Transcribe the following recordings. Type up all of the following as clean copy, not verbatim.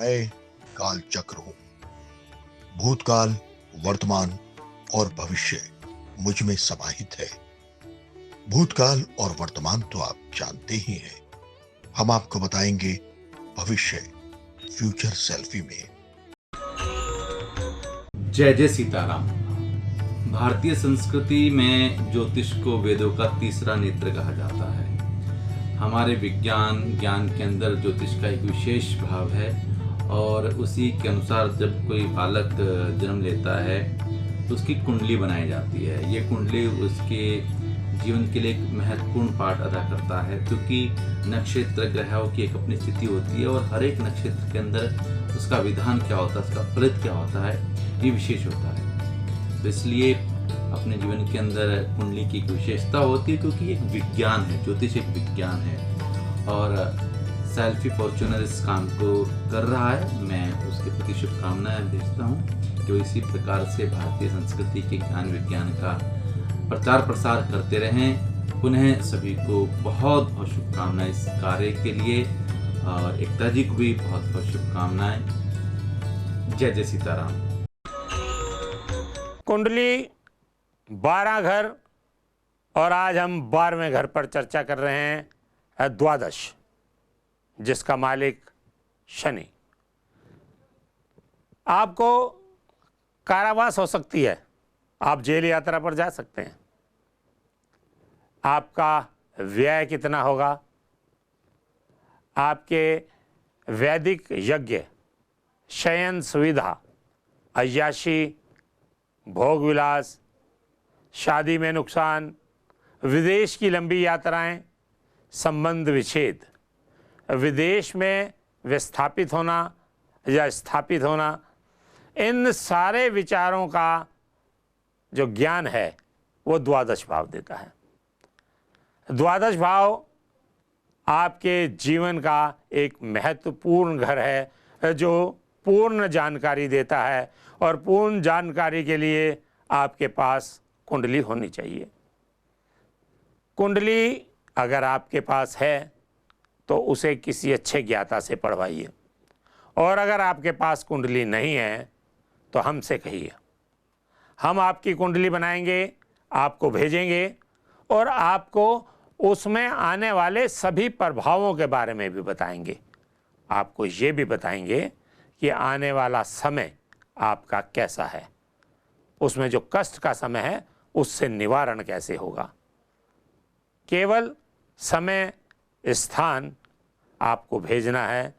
मैं काल चक्र हूं। भूतकाल, वर्तमान और भविष्य मुझ में समाहित है। भूतकाल और वर्तमान तो आप जानते ही हैं। हम आपको बताएंगे भविष्य फ्यूचर सेल्फी में। जय जय सीताराम। भारतीय संस्कृति में ज्योतिष को वेदों का तीसरा नेत्र कहा जाता है। हमारे विज्ञान ज्ञान के अंदर ज्योतिष का एक विशेष भाव है और उसी के अनुसार जब कोई बालक जन्म लेता है तो उसकी कुंडली बनाई जाती है। ये कुंडली उसके जीवन के लिए एक महत्वपूर्ण पार्ट अदा करता है, क्योंकि नक्षत्र ग्रहों की एक अपनी स्थिति होती है और हर एक नक्षत्र के अंदर उसका विधान क्या होता है, उसका फलित क्या होता है, ये विशेष होता है। तो इसलिए अपने जीवन के अंदर कुंडली की एक विशेषता होती है, क्योंकि एक विज्ञान है, ज्योतिष एक विज्ञान है और सेल्फी फॉर्च्यूनर इस काम को कर रहा है। मैं उसके प्रति शुभकामनाएं भेजता हूँ जो इसी प्रकार से भारतीय संस्कृति के ज्ञान विज्ञान का प्रचार प्रसार करते रहें। पुनः सभी को बहुत बहुत शुभकामनाएं इस कार्य के लिए और एकता जी को भी बहुत बहुत शुभकामनाएं। जय जय सीताराम। कुंडली 12 घर और आज हम 12वें घर पर चर्चा कर रहे हैं, द्वादश, जिसका मालिक शनि। आपको कारावास हो सकती है, आप जेल यात्रा पर जा सकते हैं। आपका व्यय कितना होगा? आपके वैदिक यज्ञ, शयन सुविधा, अय्याशी, भोग विलास, शादी में नुकसान, विदेश की लंबी यात्राएं, संबंध विच्छेद, विदेश में विस्थापित होना या स्थापित होना, इन सारे विचारों का जो ज्ञान है वो द्वादश भाव देता है। द्वादश भाव आपके जीवन का एक महत्वपूर्ण घर है जो पूर्ण जानकारी देता है और पूर्ण जानकारी के लिए आपके पास कुंडली होनी चाहिए। कुंडली अगर आपके पास है तो उसे किसी अच्छे ज्ञाता से पढ़वाइए, और अगर आपके पास कुंडली नहीं है तो हमसे कहिए। हम आपकी कुंडली बनाएंगे, आपको भेजेंगे और आपको उसमें आने वाले सभी प्रभावों के बारे में भी बताएंगे। आपको ये भी बताएंगे कि आने वाला समय आपका कैसा है, उसमें जो कष्ट का समय है उससे निवारण कैसे होगा। केवल समय स्थान आपको भेजना है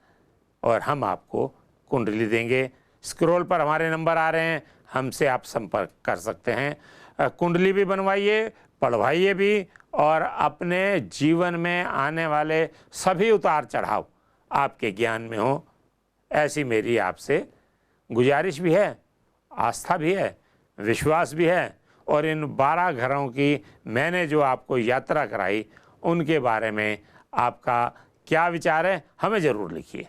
और हम आपको कुंडली देंगे। स्क्रॉल पर हमारे नंबर आ रहे हैं, हमसे आप संपर्क कर सकते हैं। कुंडली भी बनवाइए, पढ़वाइए भी, और अपने जीवन में आने वाले सभी उतार चढ़ाव आपके ज्ञान में हो, ऐसी मेरी आपसे गुजारिश भी है, आस्था भी है, विश्वास भी है। और इन 12 घरों की मैंने जो आपको यात्रा कराई उनके बारे में आपका क्या विचार है, हमें ज़रूर लिखिए।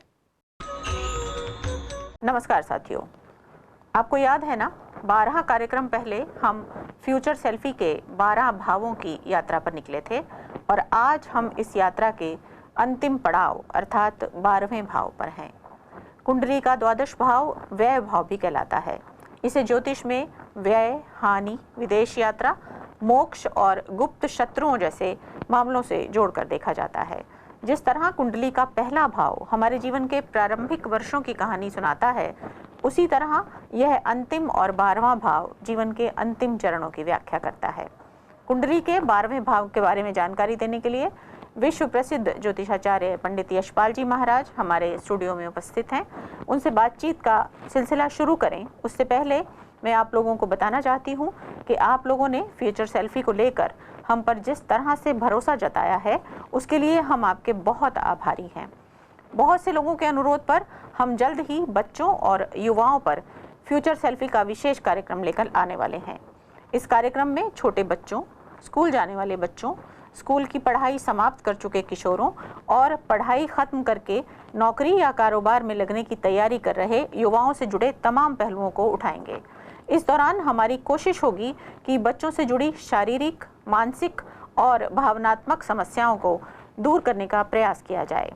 नमस्कार साथियों, आपको याद है ना, 12 कार्यक्रम पहले हम फ्यूचर सेल्फी के 12 भावों की यात्रा पर निकले थे और आज हम इस यात्रा के अंतिम पड़ाव अर्थात 12वें भाव पर हैं। कुंडली का द्वादश भाव व्यय भाव भी कहलाता है। इसे ज्योतिष में व्यय, हानि, विदेश यात्रा, मोक्ष और गुप्त शत्रुओं जैसे मामलों से जोड़कर देखा जाता है। जिस तरह कुंडली का पहला भाव हमारे जीवन के प्रारंभिक वर्षों की कहानी सुनाता है, उसी तरह यह अंतिम और 12वां भाव जीवन के अंतिम चरणों की व्याख्या करता है। कुंडली के 12वें भाव के बारे में जानकारी देने के लिए विश्व प्रसिद्ध ज्योतिषाचार्य पंडित यशपाल जी महाराज हमारे स्टूडियो में उपस्थित हैं। उनसे बातचीत का सिलसिला शुरू करें उससे पहले मैं आप लोगों को बताना चाहती हूँ कि आप लोगों ने फ्यूचर सेल्फी को लेकर हम पर जिस तरह से भरोसा जताया है उसके लिए हम आपके बहुत आभारी हैं। बहुत से लोगों के अनुरोध पर हम जल्द ही बच्चों और युवाओं पर फ्यूचर सेल्फी का विशेष कार्यक्रम लेकर आने वाले हैं। इस कार्यक्रम में छोटे बच्चों, स्कूल जाने वाले बच्चों, स्कूल की पढ़ाई समाप्त कर चुके किशोरों और पढ़ाई खत्म करके नौकरी या कारोबार में लगने की तैयारी कर रहे युवाओं से जुड़े तमाम पहलुओं को उठाएंगे। इस दौरान हमारी कोशिश होगी कि बच्चों से जुड़ी शारीरिक, मानसिक और भावनात्मक समस्याओं को दूर करने का प्रयास किया जाए।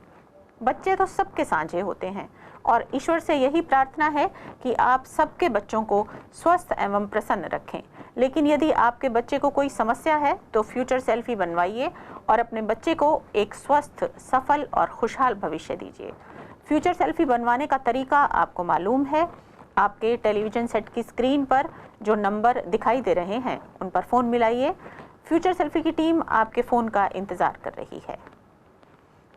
बच्चे तो सबके साझे होते हैं और ईश्वर से यही प्रार्थना है कि आप सबके बच्चों को स्वस्थ एवं प्रसन्न रखें। लेकिन यदि आपके बच्चे को कोई समस्या है तो फ्यूचर सेल्फी बनवाइए और अपने बच्चे को एक स्वस्थ, सफल और खुशहाल भविष्य दीजिए। फ्यूचर सेल्फी बनवाने का तरीका आपको मालूम है। आपके टेलीविज़न सेट की स्क्रीन पर जो नंबर दिखाई दे रहे हैं उन पर फ़ोन मिलाइए। फ्यूचर सेल्फी की टीम आपके फ़ोन का इंतज़ार कर रही है।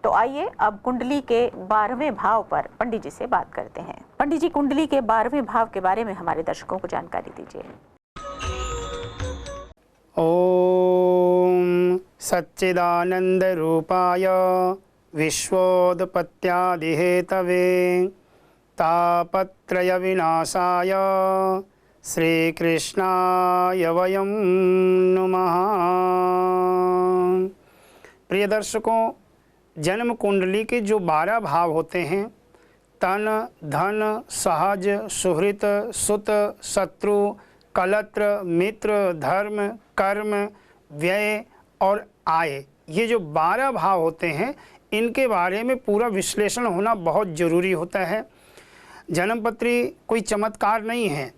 तो आइए अब कुंडली के 12वें भाव पर पंडित जी से बात करते हैं। पंडित जी, कुंडली के 12वें भाव के बारे में हमारे दर्शकों को जानकारी दीजिए। ओम सच्चिदानंद रूपाय विश्वोत्पत्त्यादि हेतवे तापत्रय विनाशाय श्री कृष्णाय वयं नमः। प्रिय दर्शकों, जन्म कुंडली के जो 12 भाव होते हैं, तन, धन, सहज, सुहृत, सुत, शत्रु, कलत्र, मित्र, धर्म, कर्म, व्यय और आय, ये जो 12 भाव होते हैं, इनके बारे में पूरा विश्लेषण होना बहुत ज़रूरी होता है। जन्मपत्री कोई चमत्कार नहीं है।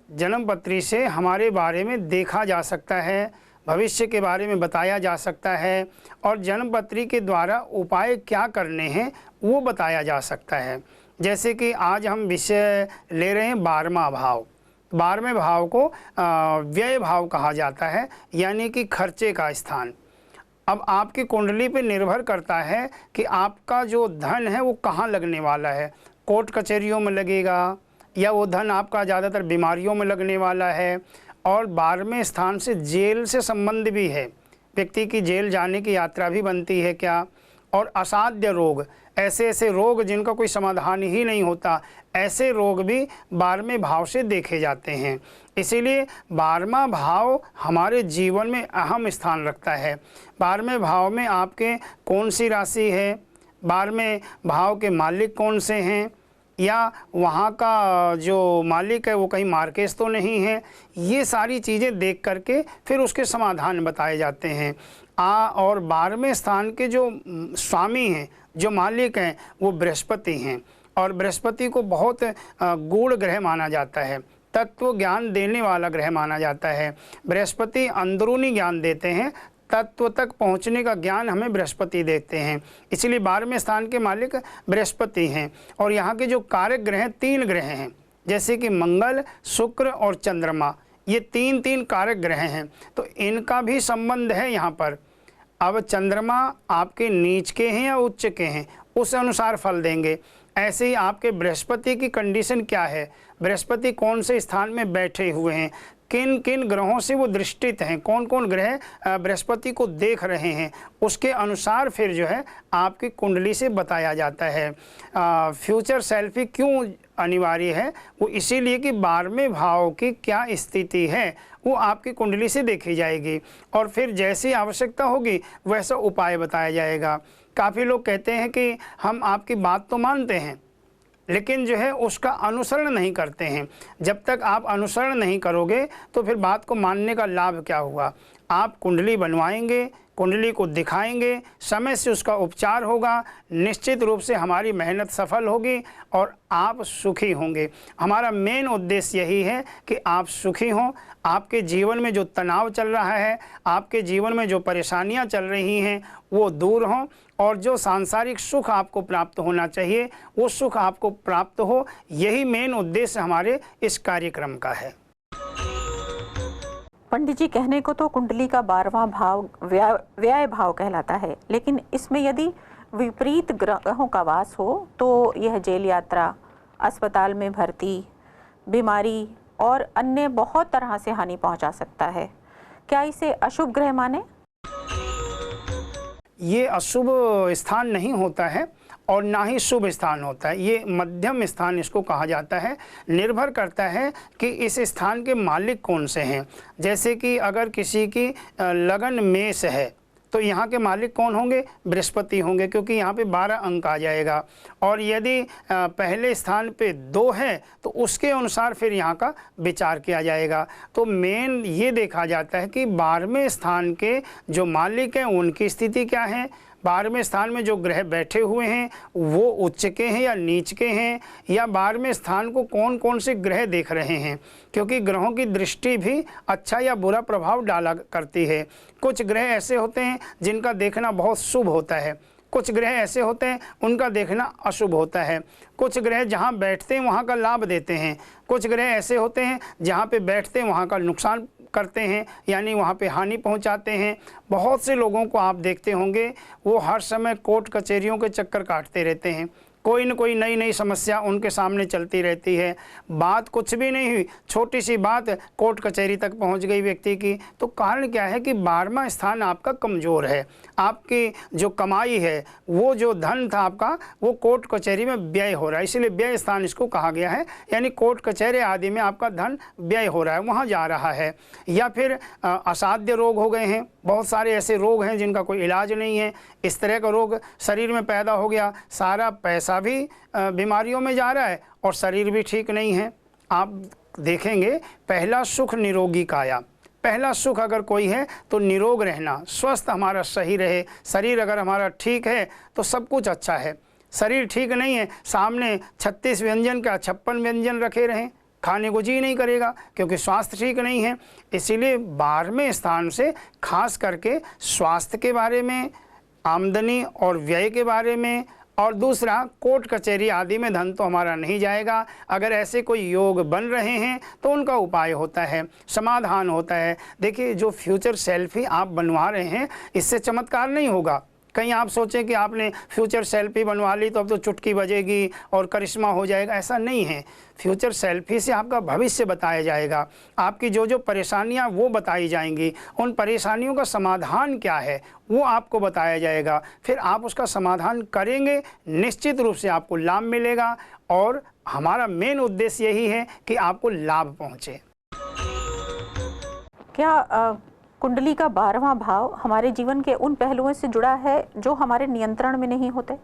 जन्मपत्री से हमारे बारे में देखा जा सकता है, भविष्य के बारे में बताया जा सकता है और जन्मपत्री के द्वारा उपाय क्या करने हैं वो बताया जा सकता है। जैसे कि आज हम विषय ले रहे हैं 12वां भाव। 12वें भाव को व्यय भाव कहा जाता है, यानी कि खर्चे का स्थान। अब आपकी कुंडली पे निर्भर करता है कि आपका जो धन है वो कहाँ लगने वाला है। कोर्ट कचहरियों में लगेगा या वो धन आपका ज़्यादातर बीमारियों में लगने वाला है। और 12वें स्थान से जेल से संबंध भी है, व्यक्ति की जेल जाने की यात्रा भी बनती है क्या। और असाध्य रोग, ऐसे ऐसे रोग जिनका कोई समाधान ही नहीं होता, ऐसे रोग भी 12वें भाव से देखे जाते हैं। इसीलिए 12वां भाव हमारे जीवन में अहम स्थान रखता है। 12वें भाव में आपके कौन सी राशि है, 12वें भाव के मालिक कौन से हैं, या वहाँ का जो मालिक है वो कहीं मार्केस तो नहीं है, ये सारी चीज़ें देख करके फिर उसके समाधान बताए जाते हैं। और 12वें स्थान के जो स्वामी हैं, जो मालिक हैं, वो बृहस्पति हैं। और बृहस्पति को बहुत गूढ़ ग्रह माना जाता है, तत्व ज्ञान देने वाला ग्रह माना जाता है। बृहस्पति अंदरूनी ज्ञान देते हैं, तत्व तक पहुंचने का ज्ञान हमें बृहस्पति देते हैं। इसलिए 12वें स्थान के मालिक बृहस्पति हैं। और यहाँ के जो कारक ग्रह 3 ग्रह हैं, जैसे कि मंगल, शुक्र और चंद्रमा, ये 3 कारक ग्रह हैं, तो इनका भी संबंध है यहाँ पर। अब चंद्रमा आपके नीच के हैं या उच्च के हैं, उस अनुसार फल देंगे। ऐसे ही आपके बृहस्पति की कंडीशन क्या है, बृहस्पति कौन से स्थान में बैठे हुए हैं, किन किन ग्रहों से वो दृष्टित हैं, कौन कौन ग्रह बृहस्पति को देख रहे हैं, उसके अनुसार फिर जो है आपकी कुंडली से बताया जाता है। फ्यूचर सेल्फी क्यों अनिवार्य है, वो इसीलिए कि 12वें भाव की क्या स्थिति है वो आपकी कुंडली से देखी जाएगी और फिर जैसी आवश्यकता होगी वैसा उपाय बताया जाएगा। काफ़ी लोग कहते हैं कि हम आपकी बात तो मानते हैं लेकिन जो है उसका अनुसरण नहीं करते हैं। जब तक आप अनुसरण नहीं करोगे तो फिर बात को मानने का लाभ क्या हुआ। आप कुंडली बनवाएंगे, कुंडली को दिखाएंगे, समय से उसका उपचार होगा, निश्चित रूप से हमारी मेहनत सफल होगी और आप सुखी होंगे। हमारा मेन उद्देश्य यही है कि आप सुखी हों, आपके जीवन में जो तनाव चल रहा है, आपके जीवन में जो परेशानियां चल रही हैं वो दूर हों और जो सांसारिक सुख आपको प्राप्त होना चाहिए वो सुख आपको प्राप्त हो। यही मेन उद्देश्य हमारे इस कार्यक्रम का है। पंडित जी, कहने को तो कुंडली का 12वां भाव व्यय भाव कहलाता है, लेकिन इसमें यदि विपरीत ग्रहों का वास हो तो यह जेल यात्रा, अस्पताल में भर्ती, बीमारी और अन्य बहुत तरह से हानि पहुंचा सकता है। क्या इसे अशुभ ग्रह माने? ये अशुभ स्थान नहीं होता है और ना ही शुभ स्थान होता है, ये मध्यम स्थान इसको कहा जाता है। निर्भर करता है कि इस स्थान के मालिक कौन से हैं। जैसे कि अगर किसी की लगन मेष है तो यहाँ के मालिक कौन होंगे, बृहस्पति होंगे, क्योंकि यहाँ पे 12 अंक आ जाएगा। और यदि पहले स्थान पे 2 है तो उसके अनुसार फिर यहाँ का विचार किया जाएगा। तो मेन ये देखा जाता है कि 12वें स्थान के जो मालिक हैं उनकी स्थिति क्या है, 12वें स्थान में जो ग्रह बैठे हुए हैं वो उच्च के हैं या नीच के हैं, या 12वें स्थान को कौन कौन से ग्रह देख रहे हैं, क्योंकि ग्रहों की दृष्टि भी अच्छा या बुरा प्रभाव डाला करती है। कुछ ग्रह ऐसे होते हैं जिनका देखना बहुत शुभ होता है, कुछ ग्रह ऐसे होते हैं उनका देखना अशुभ होता है। कुछ ग्रह जहाँ बैठते हैं वहाँ का लाभ देते हैं, कुछ ग्रह ऐसे होते हैं जहाँ पे बैठते हैं वहाँ का नुकसान करते हैं, यानी वहाँ पे हानि पहुँचाते हैं। बहुत से लोगों को आप देखते होंगे वो हर समय कोर्ट कचहरियों के चक्कर काटते रहते हैं, कोई न कोई नई नई समस्या उनके सामने चलती रहती है। बात कुछ भी नहीं हुई, छोटी सी बात कोर्ट कचहरी तक पहुंच गई व्यक्ति की। तो कारण क्या है कि 12वां स्थान आपका कमज़ोर है, आपकी जो कमाई है, वो जो धन था आपका, वो कोर्ट कचहरी में व्यय हो रहा है, इसलिए व्यय स्थान इसको कहा गया है। यानी कोर्ट कचहरी आदि में आपका धन व्यय हो रहा है, वहाँ जा रहा है। या फिर असाध्य रोग हो गए हैं, बहुत सारे ऐसे रोग हैं जिनका कोई इलाज नहीं है, इस तरह का रोग शरीर में पैदा हो गया, सारा पैसा भी बीमारियों में जा रहा है और शरीर भी ठीक नहीं है। आप देखेंगे पहला सुख निरोगी काया, पहला सुख अगर कोई है तो निरोग रहना, स्वस्थ हमारा सही रहे। शरीर अगर हमारा ठीक है तो सब कुछ अच्छा है, शरीर ठीक नहीं है, सामने 36 व्यंजन का 56 व्यंजन रखे रहें, खाने को जी नहीं करेगा, क्योंकि स्वास्थ्य ठीक नहीं है। इसीलिए 12वें स्थान से खास करके स्वास्थ्य के बारे में, आमदनी और व्यय के बारे में, और दूसरा कोर्ट कचहरी आदि में धन तो हमारा नहीं जाएगा। अगर ऐसे कोई योग बन रहे हैं तो उनका उपाय होता है, समाधान होता है। देखिए, जो फ्यूचर सेल्फी आप बनवा रहे हैं इससे चमत्कार नहीं होगा। कहीं आप सोचें कि आपने फ्यूचर सेल्फी बनवा ली तो अब तो चुटकी बजेगी और करिश्मा हो जाएगा, ऐसा नहीं है। फ्यूचर सेल्फी से आपका भविष्य बताया जाएगा, आपकी जो जो परेशानियां वो बताई जाएंगी, उन परेशानियों का समाधान क्या है वो आपको बताया जाएगा। फिर आप उसका समाधान करेंगे, निश्चित रूप से आपको लाभ मिलेगा। और हमारा मेन उद्देश्य यही है कि आपको लाभ पहुँचे। क्या कुंडली का 12वां भाव हमारे जीवन के उन पहलुओं से जुड़ा है जो हमारे नियंत्रण में नहीं होते?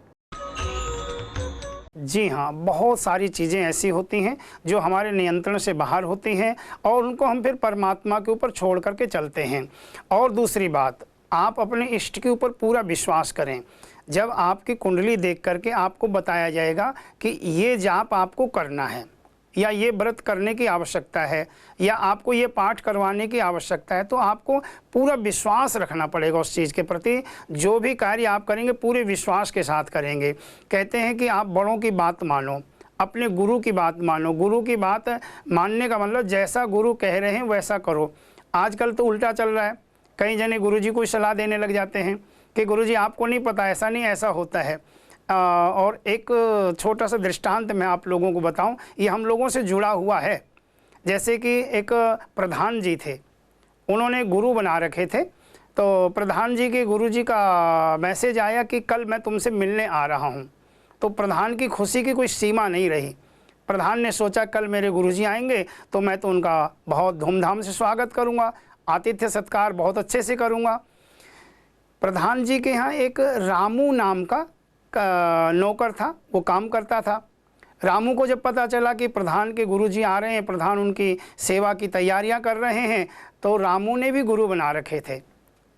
जी हाँ, बहुत सारी चीज़ें ऐसी होती हैं जो हमारे नियंत्रण से बाहर होती हैं और उनको हम फिर परमात्मा के ऊपर छोड़ करके चलते हैं। और दूसरी बात, आप अपने इष्ट के ऊपर पूरा विश्वास करें। जब आपकी कुंडली देख करके आपको बताया जाएगा कि ये जाप आपको करना है, या ये व्रत करने की आवश्यकता है, या आपको ये पाठ करवाने की आवश्यकता है, तो आपको पूरा विश्वास रखना पड़ेगा उस चीज़ के प्रति। जो भी कार्य आप करेंगे पूरे विश्वास के साथ करेंगे। कहते हैं कि आप बड़ों की बात मानो, अपने गुरु की बात मानो। गुरु की बात मानने का मतलब जैसा गुरु कह रहे हैं वैसा करो। आजकल तो उल्टा चल रहा है, कई जने गुरुजी को सलाह देने लग जाते हैं कि गुरुजी आपको नहीं पता, ऐसा नहीं ऐसा होता है। और एक छोटा सा दृष्टांत मैं आप लोगों को बताऊं, ये हम लोगों से जुड़ा हुआ है। जैसे कि एक प्रधान जी थे, उन्होंने गुरु बना रखे थे, तो प्रधान जी के गुरुजी का मैसेज आया कि कल मैं तुमसे मिलने आ रहा हूं। तो प्रधान की खुशी की कोई सीमा नहीं रही। प्रधान ने सोचा कल मेरे गुरुजी आएंगे तो मैं तो उनका बहुत धूमधाम से स्वागत करूंगा, आतिथ्य सत्कार बहुत अच्छे से करूंगा। प्रधान जी के यहाँ एक रामू नाम का नौकर था, वो काम करता था। रामू को जब पता चला कि प्रधान के गुरुजी आ रहे हैं, प्रधान उनकी सेवा की तैयारियां कर रहे हैं, तो रामू ने भी गुरु बना रखे थे।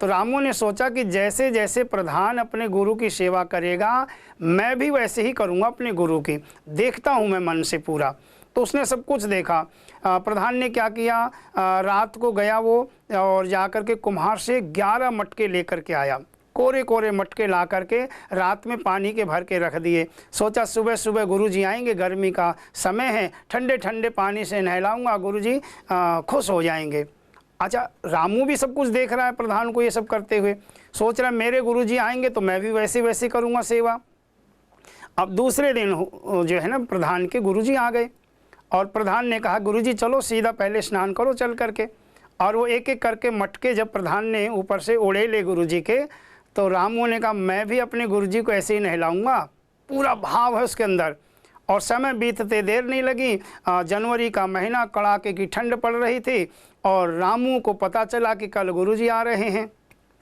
तो रामू ने सोचा कि जैसे जैसे प्रधान अपने गुरु की सेवा करेगा मैं भी वैसे ही करूंगा अपने गुरु की, देखता हूं मैं मन से पूरा। तो उसने सब कुछ देखा। प्रधान ने क्या किया, रात को गया वो और जाकर के कुम्हार से 11 मटके लेकर के आया, कोरे कोरे मटके ला करके रात में पानी के भर के रख दिए। सोचा सुबह सुबह गुरुजी आएंगे, गर्मी का समय है, ठंडे ठंडे पानी से नहलाऊंगा, गुरुजी खुश हो जाएंगे। अच्छा, रामू भी सब कुछ देख रहा है प्रधान को ये सब करते हुए, सोच रहा है मेरे गुरुजी आएंगे तो मैं भी वैसे वैसे करूँगा सेवा। अब दूसरे दिन जो है ना, प्रधान के गुरुजी आ गए और प्रधान ने कहा गुरुजी चलो सीधा पहले स्नान करो चल करके। और वो एक एक करके मटके जब प्रधान ने ऊपर से उड़े ले गुरुजी के, तो रामू ने कहा मैं भी अपने गुरुजी को ऐसे ही नहलाऊंगा, पूरा भाव है उसके अंदर। और समय बीतते देर नहीं लगी, जनवरी का महीना, कड़ाके की ठंड पड़ रही थी और रामू को पता चला कि कल गुरुजी आ रहे हैं।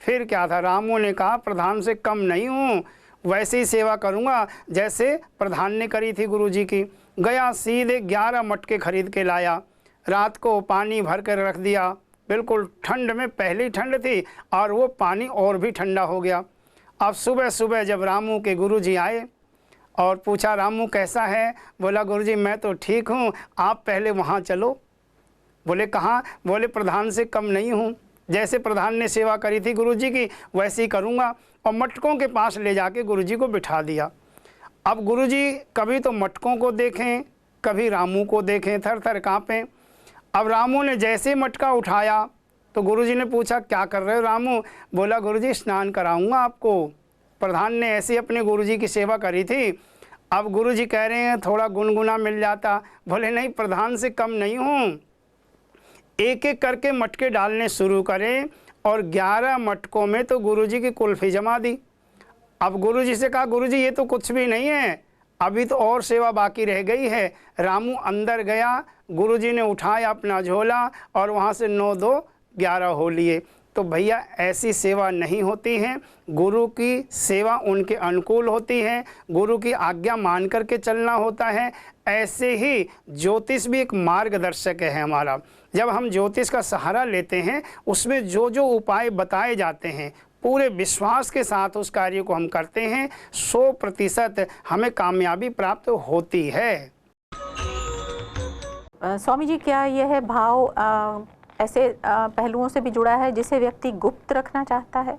फिर क्या था, रामू ने कहा प्रधान से कम नहीं हूँ, वैसे ही सेवा करूँगा जैसे प्रधान ने करी थी गुरुजी की। गया सीधे 11 मटके खरीद के लाया, रात को पानी भर कर रख दिया, बिल्कुल ठंड में, पहली ठंड थी और वो पानी और भी ठंडा हो गया। अब सुबह सुबह जब रामू के गुरुजी आए और पूछा रामू कैसा है, बोला गुरुजी मैं तो ठीक हूँ, आप पहले वहाँ चलो। बोले कहाँ? बोले प्रधान से कम नहीं हूँ, जैसे प्रधान ने सेवा करी थी गुरुजी की वैसे ही करूँगा। और मटकों के पास ले जाके गुरुजी को बिठा दिया। अब गुरुजी कभी तो मटकों को देखें, कभी रामू को देखें, थर थर काँपें। अब रामू ने जैसे मटका उठाया तो गुरुजी ने पूछा क्या कर रहे हो रामू? बोला गुरुजी स्नान कराऊंगा आपको, प्रधान ने ऐसे अपने गुरुजी की सेवा करी थी। अब गुरुजी कह रहे हैं थोड़ा गुनगुना मिल जाता। बोले नहीं, प्रधान से कम नहीं हूँ। एक एक करके मटके डालने शुरू करें और 11 मटकों में तो गुरुजी की कुल्फ़ी जमा दी। अब गुरुजी से कहा गुरुजी ये तो कुछ भी नहीं है, अभी तो और सेवा बाकी रह गई है। रामू अंदर गया, गुरुजी ने उठाया अपना झोला और वहाँ से 9 2 11 हो लिए। तो भैया ऐसी सेवा नहीं होती है, गुरु की सेवा उनके अनुकूल होती है, गुरु की आज्ञा मान करके चलना होता है। ऐसे ही ज्योतिष भी एक मार्गदर्शक है हमारा। जब हम ज्योतिष का सहारा लेते हैं उसमें जो जो उपाय बताए जाते हैं पूरे विश्वास के साथ उस कार्य को हम करते हैं, 100% हमें कामयाबी प्राप्त होती है। स्वामी जी, क्या यह भाव ऐसे पहलुओं से भी जुड़ा है जिसे व्यक्ति गुप्त रखना चाहता है?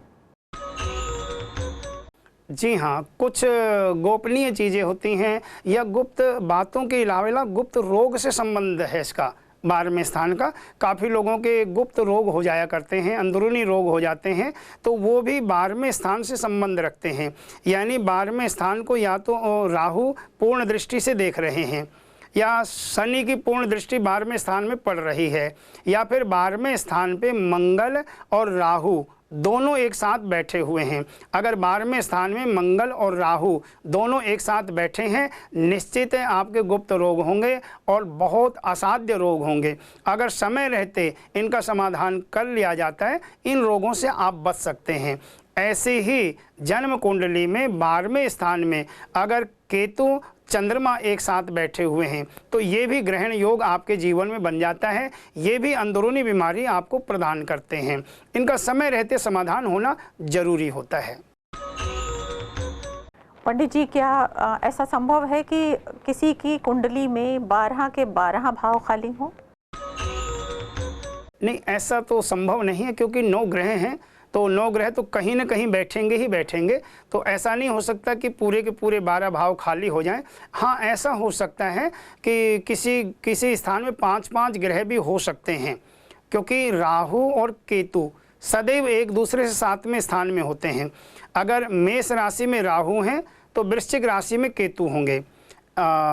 जी हाँ, कुछ गोपनीय चीज़ें होती हैं या गुप्त बातों के अलावा गुप्त रोग से संबंध है इसका। 12वें स्थान का काफ़ी लोगों के गुप्त रोग हो जाया करते हैं, अंदरूनी रोग हो जाते हैं, तो वो भी 12वें स्थान से संबंध रखते हैं। यानी 12वें स्थान को या तो राहु पूर्ण दृष्टि से देख रहे हैं, या शनि की पूर्ण दृष्टि 12वें स्थान में पड़ रही है, या फिर 12वें स्थान पे मंगल और राहु दोनों एक साथ बैठे हुए हैं। अगर 12वें स्थान में मंगल और राहु दोनों एक साथ बैठे हैं, निश्चित है आपके गुप्त रोग होंगे और बहुत असाध्य रोग होंगे। अगर समय रहते इनका समाधान कर लिया जाता है, इन रोगों से आप बच सकते हैं। ऐसे ही जन्म कुंडली में 12वें स्थान में अगर केतु चंद्रमा एक साथ बैठे हुए हैं तो ये भी ग्रहण योग आपके जीवन में बन जाता है। ये भी अंदरूनी बीमारी आपको प्रदान करते हैं। इनका समय रहते समाधान होना जरूरी होता है। पंडित जी, क्या ऐसा संभव है कि किसी की कुंडली में 12 के 12 भाव खाली हों? नहीं, ऐसा तो संभव नहीं है, क्योंकि 9 ग्रह हैं तो 9 ग्रह तो कहीं ना कहीं बैठेंगे ही बैठेंगे। तो ऐसा नहीं हो सकता कि पूरे के पूरे 12 भाव खाली हो जाएं। हाँ, ऐसा हो सकता है कि किसी स्थान में 5-5 ग्रह भी हो सकते हैं, क्योंकि राहु और केतु सदैव एक दूसरे से 7वें स्थान में होते हैं। अगर मेष राशि में राहु हैं तो वृश्चिक राशि में केतु होंगे,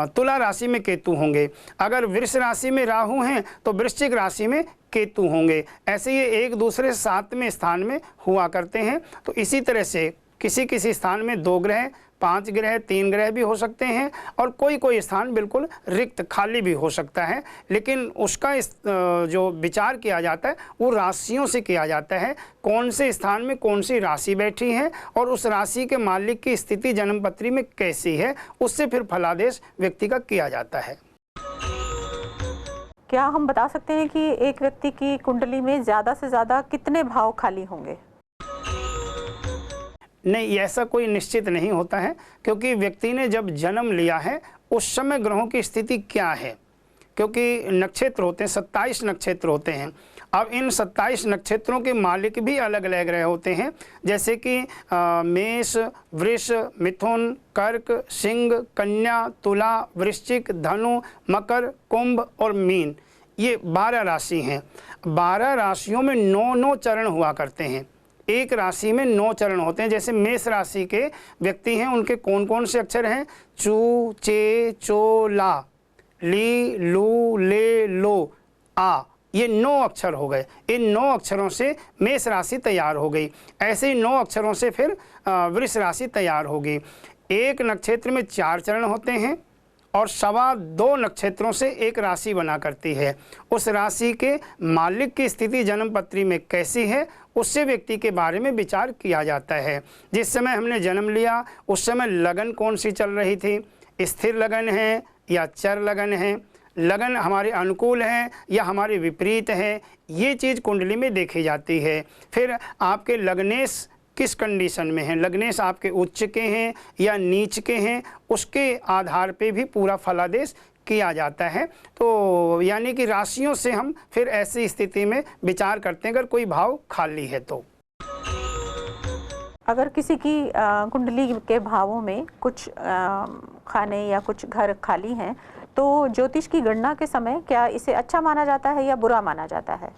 तुला राशि में केतु होंगे। अगर वृष राशि में राहु हैं तो वृश्चिक राशि में केतु होंगे। ऐसे ये एक दूसरे 7वें स्थान में हुआ करते हैं। तो इसी तरह से किसी स्थान में 2 ग्रह, 5 ग्रह, 3 ग्रह भी हो सकते हैं और कोई स्थान बिल्कुल रिक्त खाली भी हो सकता है। लेकिन उसका जो विचार किया जाता है वो राशियों से किया जाता है, कौन से स्थान में कौन सी राशि बैठी है और उस राशि के मालिक की स्थिति जन्मपत्री में कैसी है, उससे फिर फलादेश व्यक्ति का किया जाता है। क्या हम बता सकते हैं कि एक व्यक्ति की कुंडली में ज़्यादा से ज़्यादा कितने भाव खाली होंगे? नहीं, ऐसा कोई निश्चित नहीं होता है, क्योंकि व्यक्ति ने जब जन्म लिया है उस समय ग्रहों की स्थिति क्या है, क्योंकि नक्षत्र होते हैं, 27 नक्षत्र होते हैं। अब इन 27 नक्षत्रों के मालिक भी अलग अलग ग्रह होते हैं, जैसे कि मेष, वृष, मिथुन, कर्क, सिंह, कन्या, तुला, वृश्चिक, धनु, मकर, कुंभ और मीन। ये 12 राशि हैं। 12 राशियों में 9-9 चरण हुआ करते हैं। एक राशि में 9 चरण होते हैं। जैसे मेष राशि के व्यक्ति हैं, उनके कौन कौन से अक्षर हैं? चू, चे, चो, ला, ली, लू, ले, लो, आ। ये 9 अक्षर हो गए। इन 9 अक्षरों से मेष राशि तैयार हो गई। ऐसे ही 9 अक्षरों से फिर वृष राशि तैयार होगी। एक नक्षत्र में 4 चरण होते हैं और 2.25 नक्षत्रों से एक राशि बना करती है। उस राशि के मालिक की स्थिति जन्मपत्री में कैसी है, उससे व्यक्ति के बारे में विचार किया जाता है। जिस समय हमने जन्म लिया उस समय लगन कौन सी चल रही थी, स्थिर लगन है या चर लगन है, लगन हमारे अनुकूल है या हमारे विपरीत है, ये चीज़ कुंडली में देखी जाती है। फिर आपके लग्नेश किस कंडीशन में हैं, लग्नेश आपके उच्च के हैं या नीच के हैं, उसके आधार पे भी पूरा फलादेश किया जाता है। तो यानी कि राशियों से हम फिर ऐसी स्थिति में विचार करते हैं अगर कोई भाव खाली है तो। अगर किसी की कुंडली के भावों में कुछ खाने या कुछ घर खाली हैं तो ज्योतिष की गणना के समय क्या इसे अच्छा माना जाता है या बुरा माना जाता है?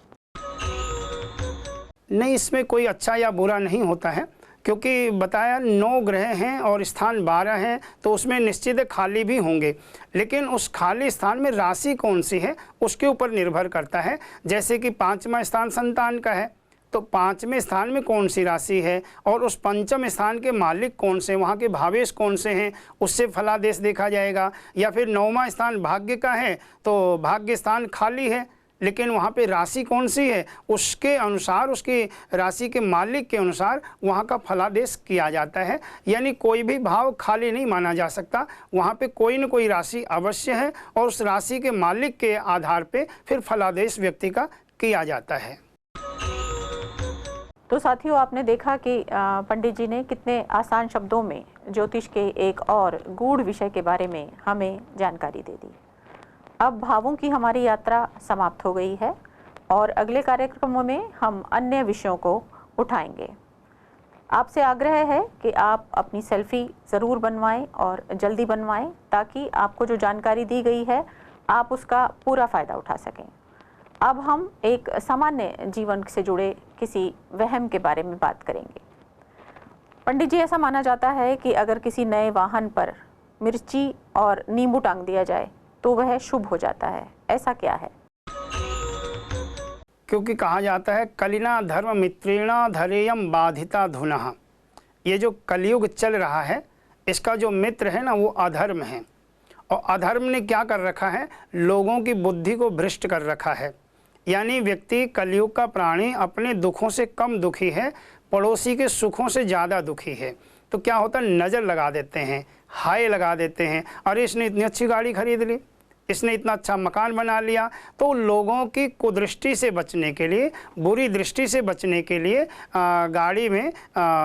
नहीं, इसमें कोई अच्छा या बुरा नहीं होता है, क्योंकि बताया 9 ग्रह हैं और स्थान 12 हैं, तो उसमें निश्चित खाली भी होंगे, लेकिन उस खाली स्थान में राशि कौन सी है उसके ऊपर निर्भर करता है। जैसे कि 5वां स्थान संतान का है, तो 5वें स्थान में कौन सी राशि है और उस 5वें स्थान के मालिक कौन से, वहाँ के भावेश कौन से हैं, उससे फलादेश देखा जाएगा। या फिर 9वां स्थान भाग्य का है तो भाग्य स्थान खाली है, लेकिन वहाँ पे राशि कौन सी है उसके अनुसार, उसकी राशि के मालिक के अनुसार वहाँ का फलादेश किया जाता है। यानी कोई भी भाव खाली नहीं माना जा सकता, वहाँ पे कोई न कोई राशि अवश्य है और उस राशि के मालिक के आधार पे फिर फलादेश व्यक्ति का किया जाता है। तो साथियों, आपने देखा कि पंडित जी ने कितने आसान शब्दों में ज्योतिष के एक और गूढ़ विषय के बारे में हमें जानकारी दे दी। अब भावों की हमारी यात्रा समाप्त हो गई है और अगले कार्यक्रमों में हम अन्य विषयों को उठाएंगे। आपसे आग्रह है कि आप अपनी सेल्फी ज़रूर बनवाएं और जल्दी बनवाएं, ताकि आपको जो जानकारी दी गई है आप उसका पूरा फ़ायदा उठा सकें। अब हम एक सामान्य जीवन से जुड़े किसी वहम के बारे में बात करेंगे। पंडित जी, ऐसा माना जाता है कि अगर किसी नए वाहन पर मिर्ची और नींबू टांग दिया जाए तो वह शुभ हो जाता है, ऐसा क्या है? क्योंकि कहा जाता है कलिना धर्म मित्रेणा धरेयम बाधिता धुनः। ये जो कलयुग चल रहा है इसका जो मित्र है ना वो अधर्म है, और अधर्म ने क्या कर रखा है, लोगों की बुद्धि को भ्रष्ट कर रखा है। यानी व्यक्ति, कलयुग का प्राणी अपने दुखों से कम दुखी है, पड़ोसी के सुखों से ज़्यादा दुखी है। तो क्या होता है, नज़र लगा देते हैं, हाय लगा देते हैं, अरे इसने इतनी अच्छी गाड़ी खरीद ली, इसने इतना अच्छा मकान बना लिया। तो लोगों की कुदृष्टि से बचने के लिए, बुरी दृष्टि से बचने के लिए गाड़ी में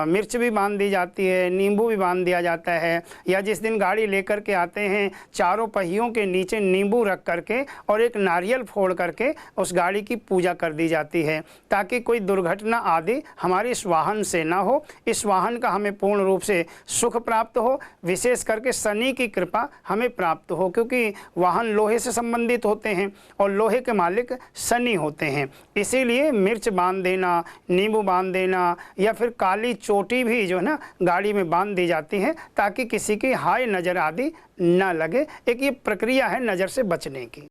मिर्च भी बांध दी जाती है, नींबू भी बांध दिया जाता है। या जिस दिन गाड़ी लेकर के आते हैं, चारों पहियों के नीचे नींबू रख करके और एक नारियल फोड़ करके उस गाड़ी की पूजा कर दी जाती है, ताकि कोई दुर्घटना आदि हमारे इस वाहन से ना हो, इस वाहन का हमें पूर्ण रूप से सुख प्राप्त हो, विशेष करके शनि की कृपा हमें प्राप्त हो, क्योंकि वाहन लोहे से संबंधित होते हैं और लोहे के मालिक शनि होते हैं। इसीलिए मिर्च बांध देना, नींबू बांध देना या फिर काली चोटी भी जो है ना गाड़ी में बांध दी जाती है, ताकि किसी की हाय नज़र आदि ना लगे। एक ये प्रक्रिया है नज़र से बचने की।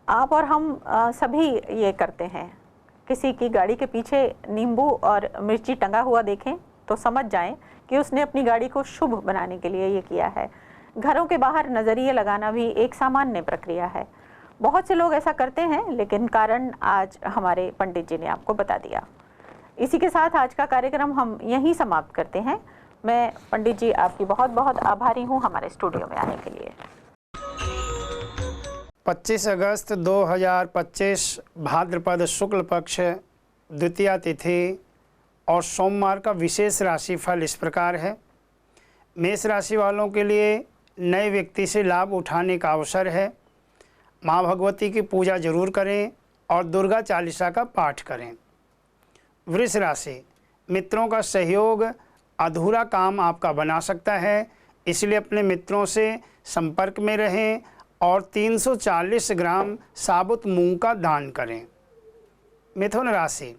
आप और हम सभी ये करते हैं। किसी की गाड़ी के पीछे नींबू और मिर्ची टंगा हुआ देखें तो समझ जाएं कि उसने अपनी गाड़ी को शुभ बनाने के लिए ये किया है। घरों के बाहर नज़रिए लगाना भी एक सामान्य प्रक्रिया है। बहुत से लोग ऐसा करते हैं, लेकिन कारण आज हमारे पंडित जी ने आपको बता दिया। इसी के साथ आज का कार्यक्रम हम यहीं समाप्त करते हैं। मैं पंडित जी आपकी बहुत बहुत आभारी हूँ हमारे स्टूडियो में आने के लिए। 25 अगस्त 2025 भाद्रपद शुक्ल पक्ष द्वितीया तिथि और सोमवार का विशेष राशिफल इस प्रकार है। मेष राशि वालों के लिए नए व्यक्ति से लाभ उठाने का अवसर है। माँ भगवती की पूजा जरूर करें और दुर्गा चालीसा का पाठ करें। वृष राशि, मित्रों का सहयोग अधूरा काम आपका बना सकता है, इसलिए अपने मित्रों से संपर्क में रहें और 340 ग्राम साबुत मूंग का दान करें। मिथुन राशि,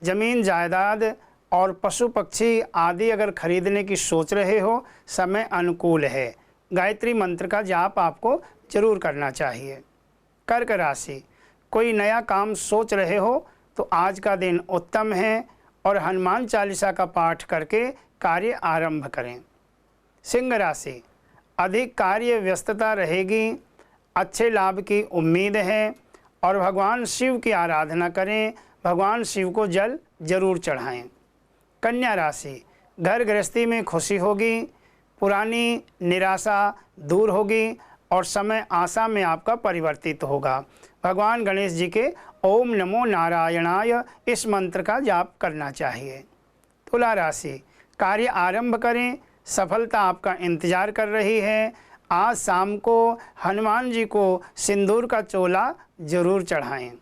जमीन जायदाद और पशु पक्षी आदि अगर खरीदने की सोच रहे हो, समय अनुकूल है। गायत्री मंत्र का जाप आपको जरूर करना चाहिए। कर्क राशि, कोई नया काम सोच रहे हो तो आज का दिन उत्तम है और हनुमान चालीसा का पाठ करके कार्य आरंभ करें। सिंह राशि, अधिक कार्य व्यस्तता रहेगी, अच्छे लाभ की उम्मीद है और भगवान शिव की आराधना करें, भगवान शिव को जल जरूर चढ़ाएं। कन्या राशि, घर गृहस्थी में खुशी होगी, पुरानी निराशा दूर होगी और समय आशा में आपका परिवर्तित होगा। भगवान गणेश जी के ओम नमो नारायणाय इस मंत्र का जाप करना चाहिए। तुला राशि, कार्य आरंभ करें, सफलता आपका इंतजार कर रही है। आज शाम को हनुमान जी को सिंदूर का चोला जरूर चढ़ाएं।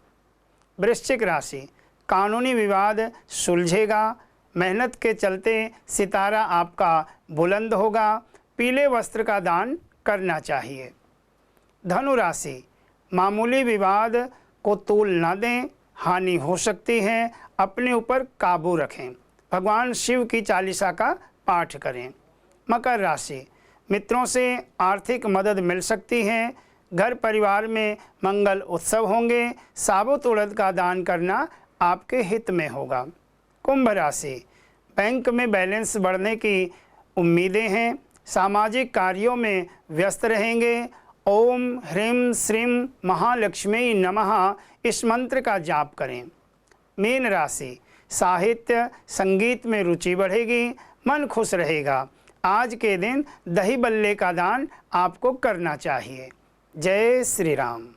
वृश्चिक राशि, कानूनी विवाद सुलझेगा, मेहनत के चलते सितारा आपका बुलंद होगा, पीले वस्त्र का दान करना चाहिए। धनु राशि, मामूली विवाद को तूल न दें, हानि हो सकती है, अपने ऊपर काबू रखें। भगवान शिव की चालीसा का पाठ करें। मकर राशि, मित्रों से आर्थिक मदद मिल सकती है, घर परिवार में मंगल उत्सव होंगे, साबुत उड़द का दान करना आपके हित में होगा। कुंभ राशि, बैंक में बैलेंस बढ़ने की उम्मीदें हैं, सामाजिक कार्यों में व्यस्त रहेंगे। ओम ह्रीं श्रीं महालक्ष्मी नमः इस मंत्र का जाप करें। मीन राशि, साहित्य संगीत में रुचि बढ़ेगी, मन खुश रहेगा। आज के दिन दही बल्ले का दान आपको करना चाहिए। जय श्री राम।